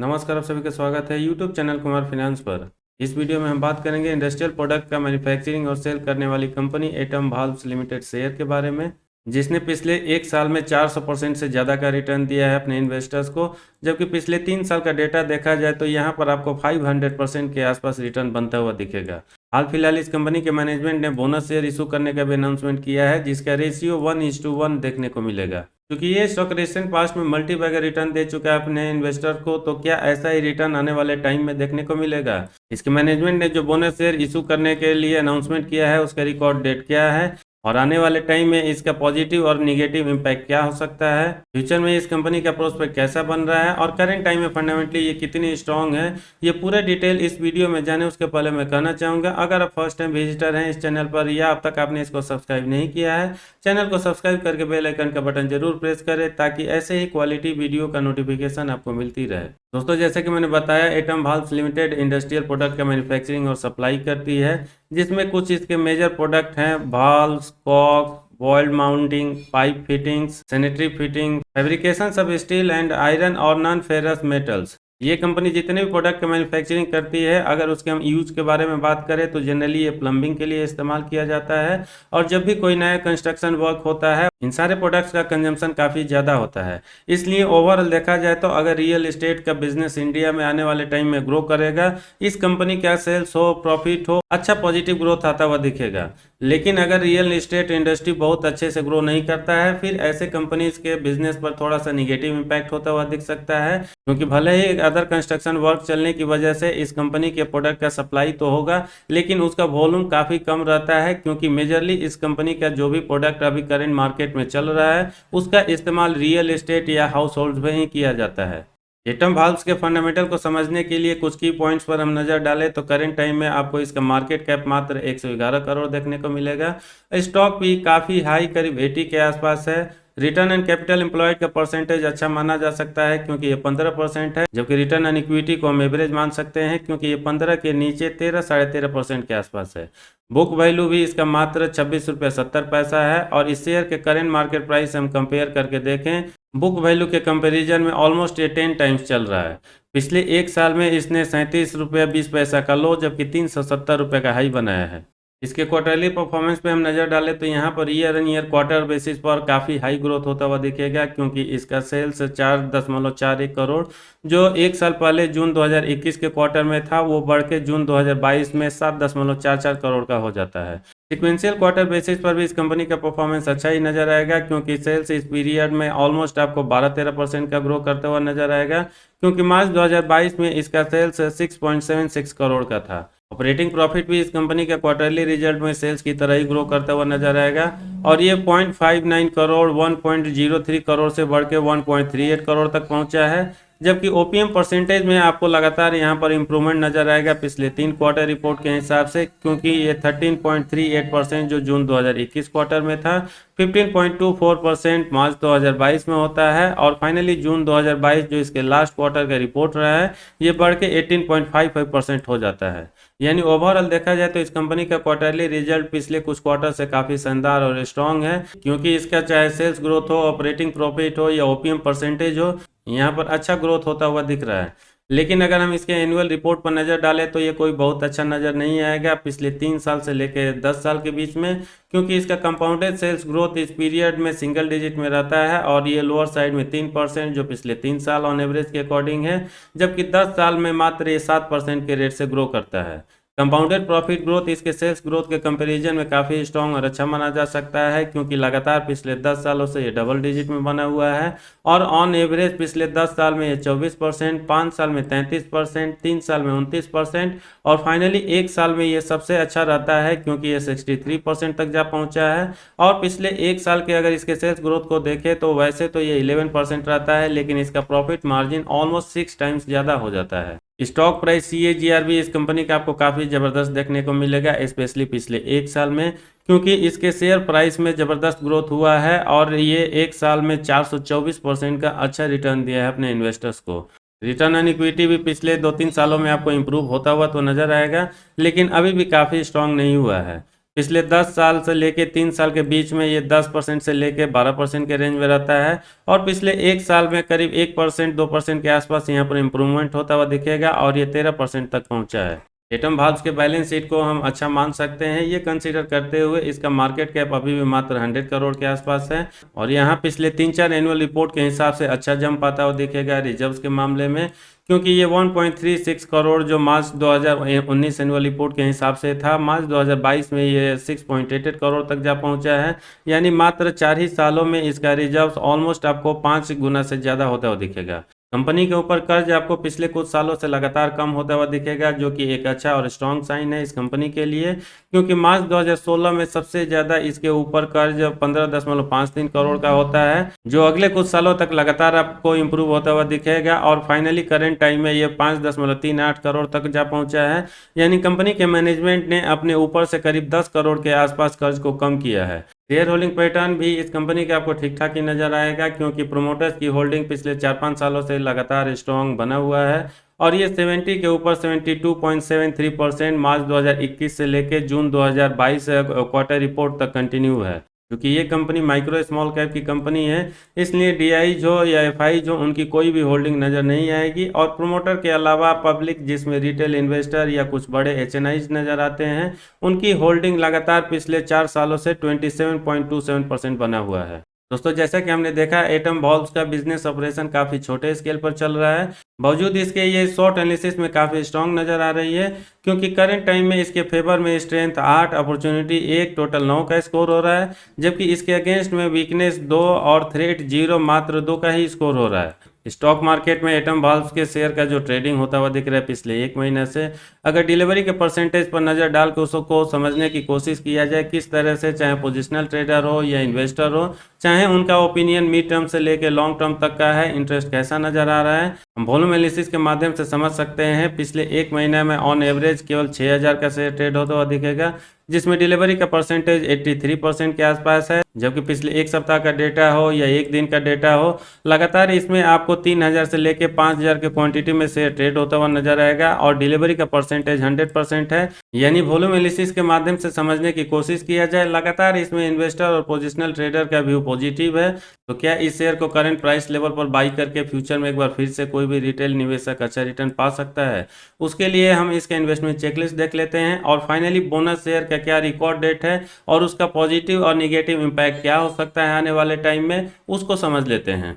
नमस्कार, आप सभी का स्वागत है यूट्यूब चैनल कुमार फाइनेंस पर। इस वीडियो में हम बात करेंगे इंडस्ट्रियल प्रोडक्ट का मैन्युफैक्चरिंग और सेल करने वाली company atom Valves limited share के बारे में, जिसने पिछले एक साल में 400% से ज़्यादा का रिटर्न दिया है अपने इन्वेस्टर्स को। जबकि पिछले 3 साल का डेटा देखा जाए तो यहाँ पर आपको 500% के आसपास रिटर्न बनता हुआ दिखेगा। हाल फिलहाल इस कंपनी के मैनेजमेंट ने बोनस शेयर इशू करने का भी अनाउंसमेंट किया है, जिसका रेशियो 1:1 देखने को मिलेगा। क्योंकि ये स्टॉक रिसेंट पास्ट में मल्टी बैगर रिटर्न दे चुका है अपने इन्वेस्टर को, तो क्या ऐसा ही रिटर्न आने वाले टाइम में देखने को मिलेगा? इसके मैनेजमेंट ने जो बोनस शेयर इशू करने के लिए अनाउंसमेंट किया है उसका रिकॉर्ड डेट क्या है, और आने वाले टाइम में इसका पॉजिटिव और निगेटिव इम्पैक्ट क्या हो सकता है, फ्यूचर में इस कंपनी का प्रोस्पेक्ट कैसा बन रहा है और करंट टाइम में फंडामेंटली ये कितनी स्ट्रांग है, ये पूरे डिटेल इस वीडियो में जाने उसके पहले मैं कहना चाहूँगा, अगर आप फर्स्ट टाइम विजिटर हैं इस चैनल पर या अब तक आपने इसको सब्सक्राइब नहीं किया है, चैनल को सब्सक्राइब करके बेल आइकन का बटन जरूर प्रेस करें ताकि ऐसे ही क्वालिटी वीडियो का नोटिफिकेशन आपको मिलती रहे। दोस्तों, जैसे कि मैंने बताया, Atom Valves Limited industrial product का मैन्युफैक्चरिंग और सप्लाई करती है, जिसमें कुछ इसके मेजर प्रोडक्ट हैं: valves, cocks, boiler mounting, pipe fittings, sanitary fitting, fabrication सब स्टील एंड आयरन और नॉन फेरस मेटल्स। ये कंपनी जितने भी प्रोडक्ट का मैन्युफैक्चरिंग करती है, अगर उसके हम यूज के बारे में बात करें तो जनरली ये प्लम्बिंग के लिए इस्तेमाल किया जाता है, और जब भी कोई नया कंस्ट्रक्शन वर्क होता है इन सारे प्रोडक्ट्स का कंजम्पशन काफ़ी ज़्यादा होता है। इसलिए ओवरऑल देखा जाए तो अगर रियल एस्टेट का बिजनेस इंडिया में आने वाले टाइम में ग्रो करेगा, इस कंपनी का सेल्स हो, प्रॉफिट हो, अच्छा पॉजिटिव ग्रोथ आता हुआ दिखेगा। लेकिन अगर रियल एस्टेट इंडस्ट्री बहुत अच्छे से ग्रो नहीं करता है, फिर ऐसे कंपनीज के बिजनेस पर थोड़ा सा निगेटिव इम्पैक्ट होता हुआ दिख सकता है, क्योंकि भले ही अदर कंस्ट्रक्शन वर्क चलने की वजह से इस कंपनी के प्रोडक्ट का सप्लाई तो होगा, लेकिन उसका वॉल्यूम काफ़ी कम रहता है, क्योंकि मेजरली इस कंपनी का जो भी प्रोडक्ट अभी करंट मार्केट में चल रहा है उसका इस्तेमाल रियल एस्टेट या हाउस होल्ड में ही किया जाता है। एटम वाल्व्स के फंडामेंटल को समझने के लिए कुछ की पॉइंट्स पर हम नज़र डालें तो करंट टाइम में आपको इसका मार्केट कैप मात्र 111 करोड़ देखने को मिलेगा। स्टॉक भी काफ़ी हाई, करीब 80 के आसपास है। रिटर्न ऑन कैपिटल एम्प्लॉयड का परसेंटेज अच्छा माना जा सकता है, क्योंकि ये 15% है, जबकि रिटर्न ऑन इक्विटी को हम एवरेज मान सकते हैं, क्योंकि ये 15 के नीचे 13 13.5% के आसपास है। बुक वैल्यू भी इसका मात्र 26.70 रुपये है, और इस शेयर के करेंट मार्केट प्राइस हम कंपेयर करके देखें, बुक वैल्यू के कंपैरिजन में ऑलमोस्ट ये 10 टाइम्स चल रहा है। पिछले एक साल में इसने 37.20 रुपये का लो, जबकि 370 रुपये का हाई बनाया है। इसके क्वार्टरली परफॉर्मेंस पे हम नज़र डालें तो यहाँ per year and year quarter basis पर काफ़ी हाई ग्रोथ होता हुआ दिखेगा, क्योंकि इसका सेल्स 4.41 करोड़ जो एक साल पहले जून 2021 के क्वार्टर में था, वो बढ़ के जून 2022 में 7.44 करोड़ का हो जाता है। सिक्वेंशियल क्वार्टर बेसिस पर भी इस कंपनी का परफॉर्मेंस अच्छा ही नजर आएगा, क्योंकि सेल्स इस पीरियड में ऑलमोस्ट आपको 12-13% का ग्रो करते हुआ नजर आएगा, क्योंकि मार्च 2022 में इसका सेल्स 6.76 करोड़ का था। ऑपरेटिंग प्रॉफिट भी इस कंपनी का क्वार्टरली रिजल्ट में सेल्स की तरह ही ग्रो करता हुआ नजर आएगा, और ये 0.59 करोड़ 1.03 करोड़ से बढ़ के 1.38 करोड़ तक पहुंचा है। जबकि ओपीएम परसेंटेज में आपको लगातार यहाँ पर इंप्रूवमेंट नजर आएगा पिछले 3 क्वार्टर रिपोर्ट के हिसाब से, क्योंकि ये 13.38% जो जून 2021 क्वार्टर में था, 15.24% मार्च 2022 में होता है, और फाइनली जून 2022 जो इसके लास्ट क्वार्टर का रिपोर्ट रहा है, ये बढ़ के 18.55% हो जाता है। यानी ओवरऑल देखा जाए तो इस कंपनी का क्वार्टरली रिजल्ट पिछले कुछ क्वार्टर से काफ़ी शानदार और स्ट्रॉन्ग है, क्योंकि इसका चाहे सेल्स ग्रोथ हो, ऑपरेटिंग प्रॉफिट हो या ओपीएम परसेंटेज हो, यहाँ पर अच्छा ग्रोथ होता हुआ दिख रहा है। लेकिन अगर हम इसके एनुअल रिपोर्ट पर नज़र डालें तो ये कोई बहुत अच्छा नज़र नहीं आएगा पिछले 3 साल से लेकर 10 साल के बीच में, क्योंकि इसका कंपाउंडेड सेल्स ग्रोथ इस पीरियड में सिंगल डिजिट में रहता है, और ये लोअर साइड में 3% जो पिछले 3 साल ऑन एवरेज के अकॉर्डिंग है, जबकि 10 साल में मात्र ये 7% के रेट से ग्रो करता है। कंपाउंडेड प्रॉफिट ग्रोथ इसके सेल्स ग्रोथ के कंपैरिजन में काफ़ी स्ट्रॉन्ग और अच्छा माना जा सकता है, क्योंकि लगातार पिछले 10 सालों से ये डबल डिजिट में बना हुआ है, और ऑन एवरेज पिछले 10 साल में ये 24%, 5 साल में 33%, 3 साल में 29%, और फाइनली एक साल में ये सबसे अच्छा रहता है, क्योंकि ये 63% तक जा पहुंचा है। और पिछले एक साल के अगर इसके सेल्स ग्रोथ को देखें तो वैसे तो ये 11% रहता है, लेकिन इसका प्रॉफिट मार्जिन ऑलमोस्ट 6 टाइम्स ज़्यादा हो जाता है। स्टॉक प्राइस CAGR भी इस कंपनी का आपको काफ़ी ज़बरदस्त देखने को मिलेगा, स्पेशली पिछले एक साल में, क्योंकि इसके शेयर प्राइस में ज़बरदस्त ग्रोथ हुआ है, और ये एक साल में 424% का अच्छा रिटर्न दिया है अपने इन्वेस्टर्स को। रिटर्न ऑन इक्विटी भी पिछले 2-3 सालों में आपको इम्प्रूव होता हुआ तो नज़र आएगा, लेकिन अभी भी काफ़ी स्ट्रांग नहीं हुआ है। पिछले 10 साल से लेके 3 साल के बीच में ये 10% से लेके 12% के रेंज में रहता है और पिछले एक साल में करीब 1% 2% के आसपास यहाँ पर इम्प्रूवमेंट होता हुआ दिखेगा और ये 13% तक पहुँचा है। एटम वाल्व्स के बैलेंस शीट को हम अच्छा मान सकते हैं, ये कंसीडर करते हुए इसका मार्केट कैप अभी भी मात्र 100 करोड़ के आसपास है और यहाँ पिछले 3-4 एनुअल रिपोर्ट के हिसाब से अच्छा जंप आता हुआ दिखेगा रिजर्व्स के मामले में, क्योंकि ये 1.36 करोड़ जो मार्च 2019 एनुअल रिपोर्ट के हिसाब से था, मार्च 2022 में ये 6.88 करोड़ तक जा पहुंचा है। यानी मात्र 4 ही सालों में इसका रिजर्व्स ऑलमोस्ट आपको 5 गुना से ज़्यादा होता हुआ दिखेगा। कंपनी के ऊपर कर्ज आपको पिछले कुछ सालों से लगातार कम होता हुआ दिखेगा, जो कि एक अच्छा और स्ट्रॉन्ग साइन है इस कंपनी के लिए, क्योंकि मार्च 2016 में सबसे ज़्यादा इसके ऊपर कर्ज 15.53 करोड़ का होता है, जो अगले कुछ सालों तक लगातार आपको इम्प्रूव होता हुआ दिखेगा और फाइनली करंट टाइम में ये 5.38 करोड़ तक जा पहुंचा है। यानी कंपनी के मैनेजमेंट ने अपने ऊपर से करीब 10 करोड़ के आसपास कर्ज को कम किया है। शेयर होल्डिंग पैटर्न भी इस कंपनी का आपको ठीक ठाक ही नजर आएगा, क्योंकि प्रोमोटर्स की होल्डिंग पिछले 4-5 सालों से लगातार स्ट्रॉन्ग बना हुआ है और ये 70 के ऊपर 72.73% मार्च 2021 से लेकर जून 2022 क्वार्टर रिपोर्ट तक कंटिन्यू है। क्योंकि ये कंपनी माइक्रो स्मॉल कैप की कंपनी है, इसलिए डीआईज हो या एफआईज हो उनकी कोई भी होल्डिंग नज़र नहीं आएगी और प्रोमोटर के अलावा पब्लिक जिसमें रिटेल इन्वेस्टर या कुछ बड़े एचएनआईज नज़र आते हैं, उनकी होल्डिंग लगातार पिछले 4 सालों से 27.27% बना हुआ है। दोस्तों, जैसा कि हमने देखा एटम वाल्व्स का बिजनेस ऑपरेशन काफ़ी छोटे स्केल पर चल रहा है, बावजूद इसके ये शॉर्ट एनालिसिस में काफ़ी स्ट्रांग नज़र आ रही है, क्योंकि करंट टाइम में इसके फेवर में स्ट्रेंथ 8, अपॉर्चुनिटी 1, टोटल 9 का स्कोर हो रहा है, जबकि इसके अगेंस्ट में वीकनेस 2 और थ्रेट 0 मात्र 2 का ही स्कोर हो रहा है। स्टॉक मार्केट में एटम वाल्व्स के शेयर का जो ट्रेडिंग होता हुआ दिख रहा है पिछले 1 महीने से, अगर डिलीवरी के परसेंटेज पर नज़र डाल के उसको समझने की कोशिश किया जाए किस तरह से, चाहे पोजिशनल ट्रेडर हो या इन्वेस्टर हो, चाहे उनका ओपिनियन मिड टर्म से लेकर लॉन्ग टर्म तक का है, इंटरेस्ट कैसा नज़र आ रहा है, हम वॉल्यूम एनालिसिस के माध्यम से समझ सकते हैं। पिछले 1 महीने में ऑन एवरेज केवल 6000 का शेयर ट्रेड होता हुआ दिखेगा, जिसमें डिलीवरी का परसेंटेज 83% के आसपास है, जबकि पिछले 1 सप्ताह का डेटा हो या 1 दिन का डेटा हो, लगातार इसमें आपको 3000 से लेकर 5000 के क्वांटिटी में शेयर ट्रेड होता हुआ नजर आएगा और डिलीवरी का परसेंटेज 100% है। यानी वॉल्यूम एनालिसिस के माध्यम से समझने की कोशिश किया जाए, लगातार इसमें इन्वेस्टर और पोजिशनल ट्रेडर का व्यू पॉजिटिव है। तो क्या इस शेयर को करंट प्राइस लेवल पर बाई करके फ्यूचर में एक बार फिर से कोई भी रिटेल निवेशक अच्छा रिटर्न पा सकता है? उसके लिए हम इसका इन्वेस्टमेंट चेकलिस्ट देख लेते हैं और फाइनली बोनस शेयर का क्या रिकॉर्ड डेट है और उसका पॉजिटिव और निगेटिव इम्पैक्ट क्या हो सकता है आने वाले टाइम में, उसको समझ लेते हैं।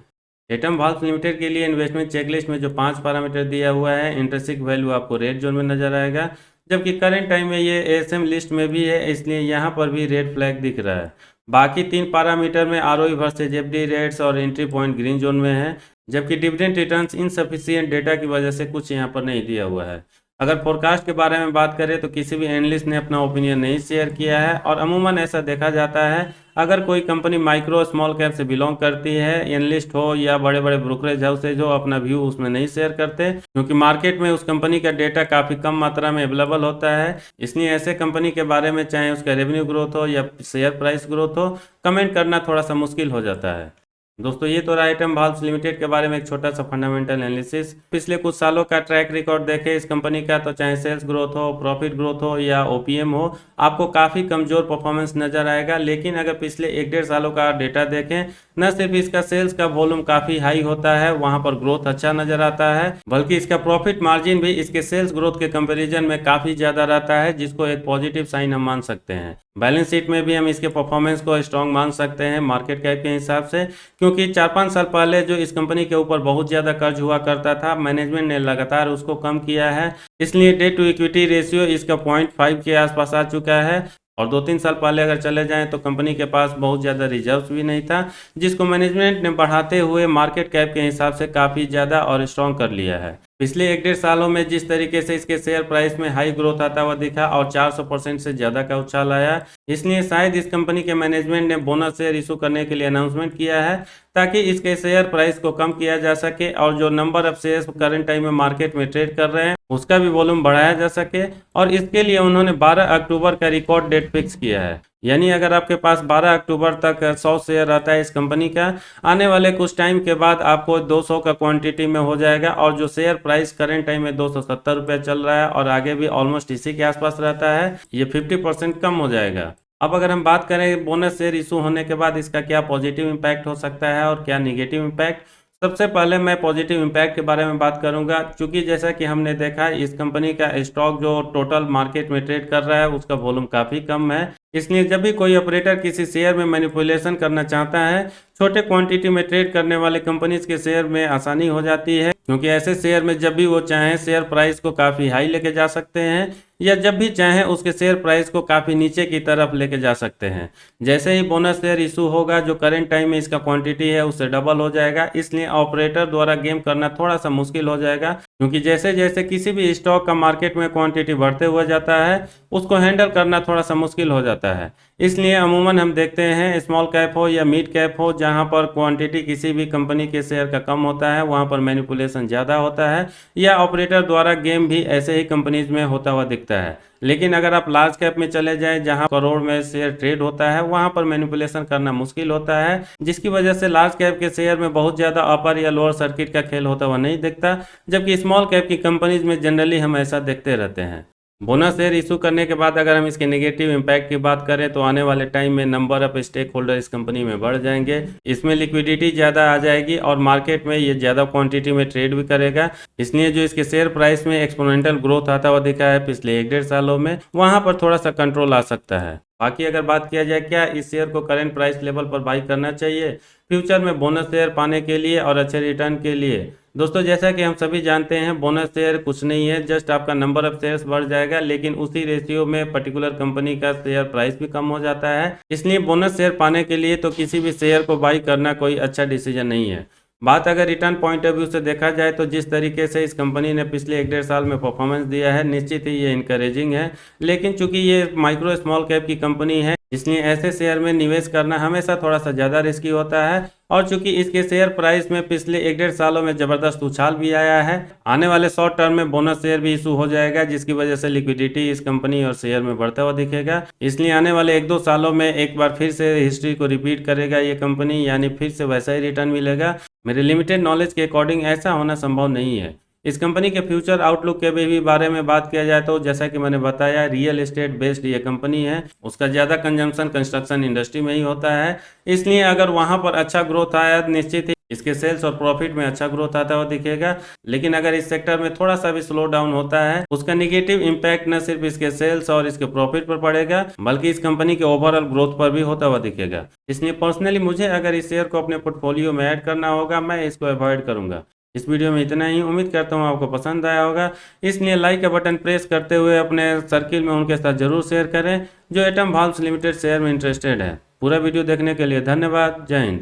एटम वाल्व्स लिमिटेड के लिए इन्वेस्टमेंट चेकलिस्ट में जो 5 पैरामीटर दिया हुआ है, इंट्रिंसिक वैल्यू आपको रेड जोन में नजर आएगा, जबकि करंट टाइम में ये एएसएम लिस्ट में भी है, इसलिए यहाँ पर भी रेड फ्लैग दिख रहा है। बाकी 3 पैरामीटर में आरओई वर्सेज एफडी रेट्स और एंट्री पॉइंट ग्रीन जोन में है, जबकि डिविडेंड रिटर्न्स इनसफिशिएंट डेटा की वजह से कुछ यहाँ पर नहीं दिया हुआ है। अगर फोरकास्ट के बारे में बात करें तो किसी भी एनालिस्ट ने अपना ओपिनियन नहीं शेयर किया है और अमूमन ऐसा देखा जाता है, अगर कोई कंपनी माइक्रो स्मॉल कैप से बिलोंग करती है, एनालिस्ट हो या बड़े बड़े ब्रोकरेज हाउसेज हो, अपना व्यू उसमें नहीं शेयर करते, क्योंकि मार्केट में उस कंपनी का डेटा काफ़ी कम मात्रा में अवेलेबल होता है। इसलिए ऐसे कंपनी के बारे में, चाहे उसका रेवेन्यू ग्रोथ हो या शेयर प्राइस ग्रोथ हो, कमेंट करना थोड़ा सा मुश्किल हो जाता है। दोस्तों, ये तो रहा एटम वाल्व्स लिमिटेड के बारे में एक छोटा सा फंडामेंटल एनालिसिस। पिछले कुछ सालों का ट्रैक रिकॉर्ड देखें इस कंपनी का, तो चाहे सेल्स ग्रोथ हो, प्रॉफिट ग्रोथ हो या ओपीएम हो, आपको काफ़ी कमजोर परफॉर्मेंस नजर आएगा। लेकिन अगर पिछले 1-1.5 सालों का डेटा देखें, न सिर्फ इसका सेल्स का वॉल्यूम काफ़ी हाई होता है, वहाँ पर ग्रोथ अच्छा नजर आता है, बल्कि इसका प्रॉफिट मार्जिन भी इसके सेल्स ग्रोथ के कंपेरिजन में काफ़ी ज़्यादा रहता है, जिसको एक पॉजिटिव साइन हम मान सकते हैं। बैलेंस शीट में भी हम इसके परफॉर्मेंस को स्ट्रॉन्ग मान सकते हैं मार्केट कैप के हिसाब से, क्योंकि 4-5 साल पहले जो इस कंपनी के ऊपर बहुत ज़्यादा कर्ज हुआ करता था, मैनेजमेंट ने लगातार उसको कम किया है, इसलिए डेट टू इक्विटी रेशियो इसका 0.5 के आसपास आ चुका है। और 2-3 साल पहले अगर चले जाएं तो कंपनी के पास बहुत ज़्यादा रिजर्व्स भी नहीं था, जिसको मैनेजमेंट ने बढ़ाते हुए मार्केट कैप के हिसाब से काफ़ी ज़्यादा और स्ट्रॉन्ग कर लिया है। पिछले 1-1.5 सालों में जिस तरीके से इसके शेयर प्राइस में हाई ग्रोथ आता हुआ दिखा और 400% से ज़्यादा का उछाल आया, इसलिए शायद इस कंपनी के मैनेजमेंट ने बोनस शेयर इशू करने के लिए अनाउंसमेंट किया है, ताकि इसके शेयर प्राइस को कम किया जा सके और जो number of shares current time में मार्केट में ट्रेड कर रहे हैं उसका भी वॉल्यूम बढ़ाया जा सके। और इसके लिए उन्होंने 12 अक्टूबर का रिकॉर्ड डेट फिक्स किया है। यानी अगर आपके पास 12 अक्टूबर तक 100 शेयर रहता है इस कंपनी का, आने वाले कुछ टाइम के बाद आपको 200 का क्वांटिटी में हो जाएगा, और जो शेयर प्राइस करेंट टाइम में 270 रुपये चल रहा है और आगे भी ऑलमोस्ट इसी के आसपास रहता है, ये 50% कम हो जाएगा। अब अगर हम बात करें बोनस शेयर इशू होने के बाद इसका क्या पॉजिटिव इम्पैक्ट हो सकता है और क्या निगेटिव इम्पैक्ट, सबसे पहले मैं पॉजिटिव इम्पैक्ट के बारे में बात करूंगा। क्योंकि जैसा कि हमने देखा इस कंपनी का स्टॉक जो टोटल मार्केट में ट्रेड कर रहा है उसका वॉल्यूम काफ़ी कम है, इसलिए जब भी कोई ऑपरेटर किसी शेयर में मैनिपुलेशन करना चाहता है, छोटे क्वांटिटी में ट्रेड करने वाले कंपनीज के शेयर में आसानी हो जाती है, क्योंकि ऐसे शेयर में जब भी वो चाहें शेयर प्राइस को काफ़ी हाई लेके जा सकते हैं, या जब भी चाहें उसके शेयर प्राइस को काफ़ी नीचे की तरफ लेके जा सकते हैं। जैसे ही बोनस शेयर इशू होगा, जो करंट टाइम में इसका क्वांटिटी है उससे डबल हो जाएगा, इसलिए ऑपरेटर द्वारा गेम करना थोड़ा सा मुश्किल हो जाएगा, क्योंकि जैसे जैसे किसी भी स्टॉक का मार्केट में क्वांटिटी बढ़ते हुए जाता है उसको हैंडल करना थोड़ा सा मुश्किल हो जाता है। इसलिए अमूमन हम देखते हैं स्मॉल कैप हो या मिड कैप हो, जहां पर क्वांटिटी किसी भी कंपनी के शेयर का कम होता है वहां पर मैनिपुलेशन ज़्यादा होता है, या ऑपरेटर द्वारा गेम भी ऐसे ही कंपनीज में होता हुआ दिखता है। लेकिन अगर आप लार्ज कैप में चले जाएं जहां करोड़ में शेयर ट्रेड होता है, वहां पर मैनिपुलेशन करना मुश्किल होता है, जिसकी वजह से लार्ज कैप के शेयर में बहुत ज़्यादा अपर या लोअर सर्किट का खेल होता हुआ नहीं दिखता, जबकि स्मॉल कैप की कंपनीज में जनरली हम ऐसा देखते रहते हैं। बोनस शेयर इशू करने के बाद अगर हम इसके नेगेटिव इम्पैक्ट की बात करें तो आने वाले टाइम में नंबर ऑफ स्टेक होल्डर इस कंपनी में बढ़ जाएंगे, इसमें लिक्विडिटी ज़्यादा आ जाएगी और मार्केट में ये ज़्यादा क्वांटिटी में ट्रेड भी करेगा। इसलिए जो इसके शेयर प्राइस में एक्सपोनेंशियल ग्रोथ आता हुआ दिखा है पिछले 1-1.5 सालों में, वहाँ पर थोड़ा सा कंट्रोल आ सकता है। बाकी अगर बात किया जाए क्या इस शेयर को करंट प्राइस लेवल पर बाई करना चाहिए फ्यूचर में बोनस शेयर पाने के लिए और अच्छे रिटर्न के लिए, दोस्तों जैसा कि हम सभी जानते हैं बोनस शेयर कुछ नहीं है, जस्ट आपका नंबर ऑफ शेयर्स बढ़ जाएगा, लेकिन उसी रेशियो में पर्टिकुलर कंपनी का शेयर प्राइस भी कम हो जाता है। इसलिए बोनस शेयर पाने के लिए तो किसी भी शेयर को बाई करना कोई अच्छा डिसीजन नहीं है। बात अगर रिटर्न पॉइंट ऑफ व्यू से देखा जाए तो जिस तरीके से इस कंपनी ने पिछले 1-1.5 साल में परफॉर्मेंस दिया है, निश्चित ही ये इनकरेजिंग है। लेकिन चूंकि ये माइक्रो स्मॉल कैप की कंपनी है, इसलिए ऐसे शेयर में निवेश करना हमेशा थोड़ा सा ज़्यादा रिस्की होता है, और चूंकि इसके शेयर प्राइस में पिछले 1-1.5 सालों में ज़बरदस्त उछाल भी आया है, आने वाले शॉर्ट टर्म में बोनस शेयर भी इशू हो जाएगा, जिसकी वजह से लिक्विडिटी इस कंपनी और शेयर में बढ़ता हुआ दिखेगा। इसलिए आने वाले 1-2 सालों में एक बार फिर से हिस्ट्री को रिपीट करेगा ये कंपनी, यानी फिर से वैसा ही रिटर्न मिलेगा। मेरे लिमिटेड नॉलेज के अकॉर्डिंग ऐसा होना संभव नहीं है। इस कंपनी के फ्यूचर आउटलुक के भी बारे में बात किया जाए तो जैसा कि मैंने बताया रियल एस्टेट बेस्ड ये कंपनी है, उसका ज़्यादा कंजम्पशन कंस्ट्रक्शन इंडस्ट्री में ही होता है, इसलिए अगर वहाँ पर अच्छा ग्रोथ आया निश्चित ही इसके सेल्स और प्रॉफिट में अच्छा ग्रोथ आता हुआ दिखेगा। लेकिन अगर इस सेक्टर में थोड़ा सा भी स्लो डाउन होता है, उसका निगेटिव इम्पैक्ट न सिर्फ इसके सेल्स और इसके प्रॉफिट पर पड़ेगा, बल्कि इस कंपनी के ओवरऑल ग्रोथ पर भी होता हुआ दिखेगा। इसलिए पर्सनली मुझे अगर इस शेयर को अपने पोर्टफोलियो में ऐड करना होगा, मैं इसको अवॉइड करूंगा। इस वीडियो में इतना ही, उम्मीद करता हूँ आपको पसंद आया होगा, इसलिए लाइक का बटन प्रेस करते हुए अपने सर्किल में उनके साथ जरूर शेयर करें जो एटम वाल्व्स लिमिटेड शेयर में इंटरेस्टेड है। पूरा वीडियो देखने के लिए धन्यवाद। जय हिंद।